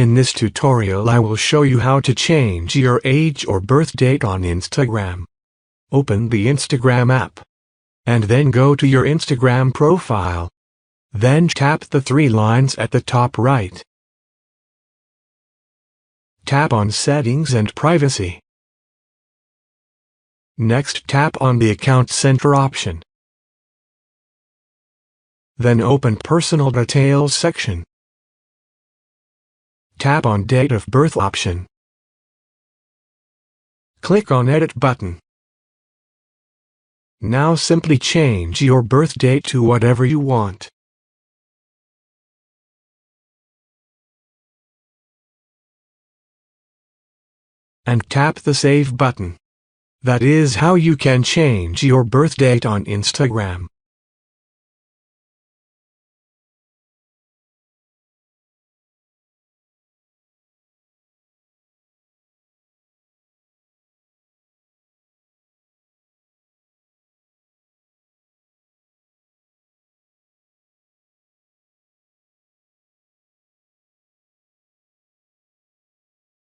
In this tutorial I will show you how to change your age or birth date on Instagram. Open the Instagram app. And then go to your Instagram profile. Then tap the three lines at the top right. Tap on Settings and Privacy. Next tap on the Account Center option. Then open Personal Details section. Tap on Date of Birth option. Click on Edit button. Now simply change your birth date to whatever you want. And tap the Save button. That is how you can change your birth date on Instagram.